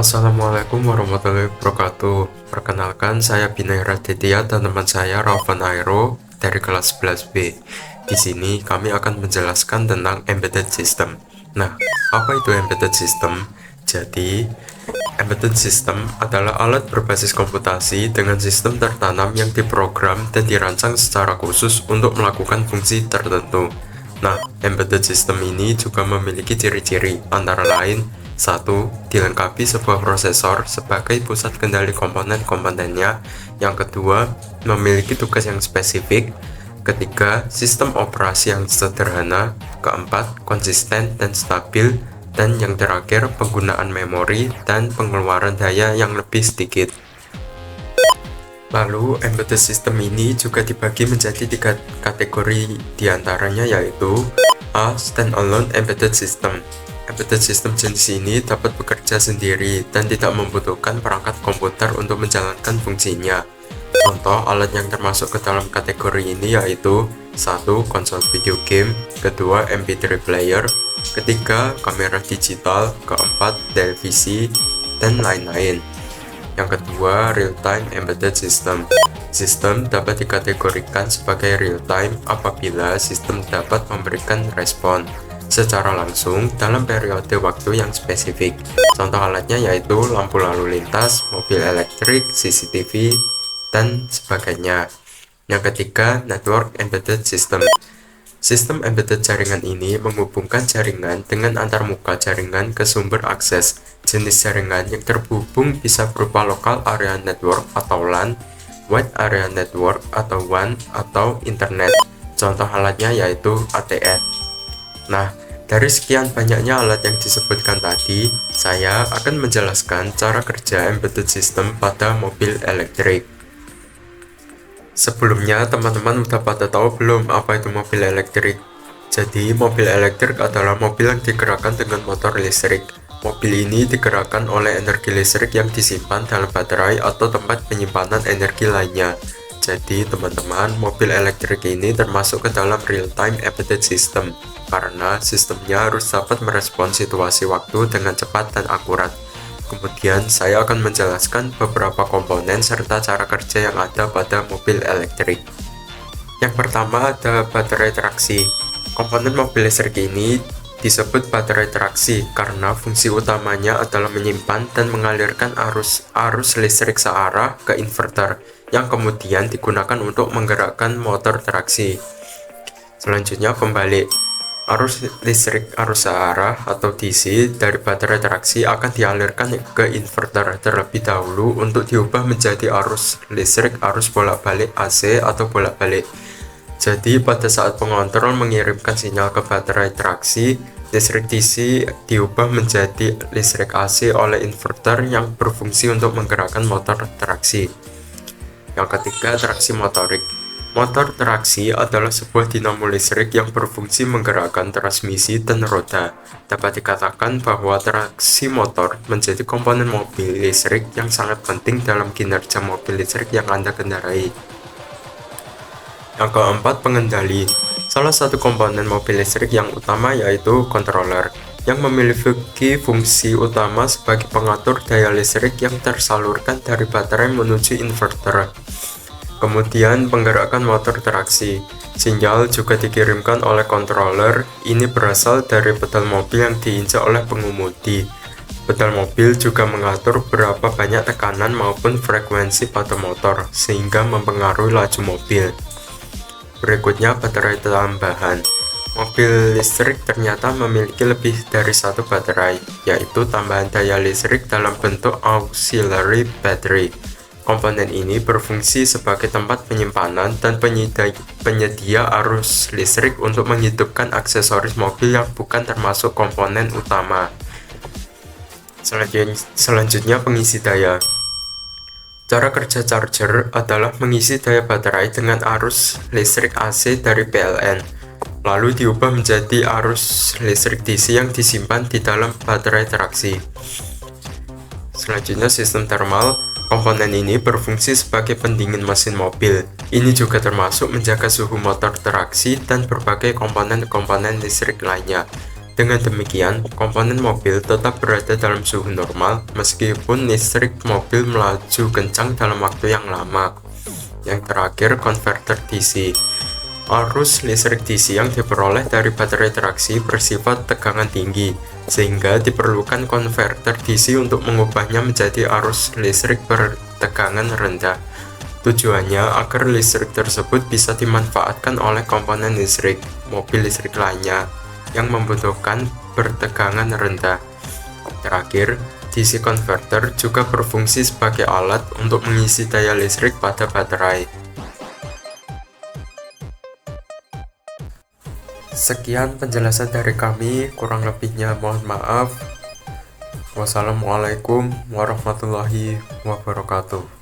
Assalamualaikum warahmatullahi wabarakatuh. Perkenalkan, saya Binay Raditya dan teman saya Ravan Aero dari kelas 11B. Di sini kami akan menjelaskan tentang embedded system. Nah, apa itu embedded system? Jadi, embedded system adalah alat berbasis komputasi dengan sistem tertanam yang diprogram dan dirancang secara khusus untuk melakukan fungsi tertentu. Nah, embedded system ini juga memiliki ciri-ciri, antara lain: 1. Dilengkapi sebuah prosesor sebagai pusat kendali komponen-komponennya. Yang kedua, memiliki tugas yang spesifik. Ketiga, sistem operasi yang sederhana. Keempat, konsisten dan stabil. Dan yang terakhir, penggunaan memori dan pengeluaran daya yang lebih sedikit. Lalu, embedded system ini juga dibagi menjadi 3 kategori, diantaranya yaitu: A. Standalone embedded system. Embedded system jenis ini dapat bekerja sendiri dan tidak membutuhkan perangkat komputer untuk menjalankan fungsinya. Contoh alat yang termasuk ke dalam kategori ini yaitu: 1. Konsol video game. Kedua, MP3 player. Ketiga, kamera digital. Keempat, televisi, dan lain-lain. Yang kedua, real-time embedded system. Sistem dapat dikategorikan sebagai real-time apabila sistem dapat memberikan respon secara langsung dalam periode waktu yang spesifik. Contoh alatnya yaitu lampu lalu lintas, mobil elektrik, CCTV, dan sebagainya. Yang ketiga, network embedded system. Sistem embedded jaringan ini menghubungkan jaringan dengan antarmuka jaringan ke sumber akses. Jenis jaringan yang terhubung bisa berupa local area network atau LAN, wide area network atau WAN, atau internet. Contoh alatnya yaitu ATX. Nah, dari sekian banyaknya alat yang disebutkan tadi, saya akan menjelaskan cara kerja embedded system pada mobil elektrik. Sebelumnya, teman-teman udah pada tahu belum apa itu mobil elektrik? Jadi, mobil elektrik adalah mobil yang digerakkan dengan motor listrik. Mobil ini digerakkan oleh energi listrik yang disimpan dalam baterai atau tempat penyimpanan energi lainnya. Jadi, teman-teman, mobil elektrik ini termasuk ke dalam real-time embedded system, karena sistemnya harus dapat merespons situasi waktu dengan cepat dan akurat. Kemudian, saya akan menjelaskan beberapa komponen serta cara kerja yang ada pada mobil elektrik. Yang pertama ada baterai traksi. Komponen mobil listrik ini disebut baterai traksi karena fungsi utamanya adalah menyimpan dan mengalirkan arus listrik searah ke inverter, yang kemudian digunakan untuk menggerakkan motor traksi. Selanjutnya, pembalik. Arus listrik arus searah atau DC dari baterai traksi akan dialirkan ke inverter terlebih dahulu untuk diubah menjadi arus listrik arus bolak-balik AC atau bolak-balik. Jadi, pada saat pengontrol mengirimkan sinyal ke baterai traksi, listrik DC diubah menjadi listrik AC oleh inverter yang berfungsi untuk menggerakkan motor traksi. Yang ketiga, traksi motorik. Motor traksi adalah sebuah dinamo listrik yang berfungsi menggerakkan transmisi dan roda. Dapat dikatakan bahwa traksi motor menjadi komponen mobil listrik yang sangat penting dalam kinerja mobil listrik yang Anda kendarai. Yang keempat, pengendali. Salah satu komponen mobil listrik yang utama yaitu controller, yang memiliki fungsi utama sebagai pengatur daya listrik yang tersalurkan dari baterai menuju inverter. Kemudian, penggerakan motor traksi. Sinyal juga dikirimkan oleh controller. Ini berasal dari pedal mobil yang diinjak oleh pengemudi. Pedal mobil juga mengatur berapa banyak tekanan maupun frekuensi pada motor, sehingga mempengaruhi laju mobil. Berikutnya, baterai tambahan. Mobil listrik ternyata memiliki lebih dari satu baterai, yaitu tambahan daya listrik dalam bentuk auxiliary battery. Komponen ini berfungsi sebagai tempat penyimpanan dan penyedia arus listrik untuk menghidupkan aksesoris mobil yang bukan termasuk komponen utama. Selanjutnya, pengisi daya. Cara kerja charger adalah mengisi daya baterai dengan arus listrik AC dari PLN, lalu diubah menjadi arus listrik DC yang disimpan di dalam baterai traksi. Selanjutnya, sistem thermal. Komponen ini berfungsi sebagai pendingin mesin mobil. Ini juga termasuk menjaga suhu motor traksi dan berbagai komponen-komponen listrik lainnya. Dengan demikian, komponen mobil tetap berada dalam suhu normal meskipun listrik mobil melaju kencang dalam waktu yang lama. Yang terakhir, konverter DC. Arus listrik DC yang diperoleh dari baterai traksi bersifat tegangan tinggi, sehingga diperlukan konverter DC untuk mengubahnya menjadi arus listrik bertegangan rendah. Tujuannya agar listrik tersebut bisa dimanfaatkan oleh komponen listrik mobil listrik lainnya yang membutuhkan bertegangan rendah. Terakhir, DC converter juga berfungsi sebagai alat untuk mengisi daya listrik pada baterai. Sekian penjelasan dari kami, kurang lebihnya mohon maaf. Wassalamualaikum warahmatullahi wabarakatuh.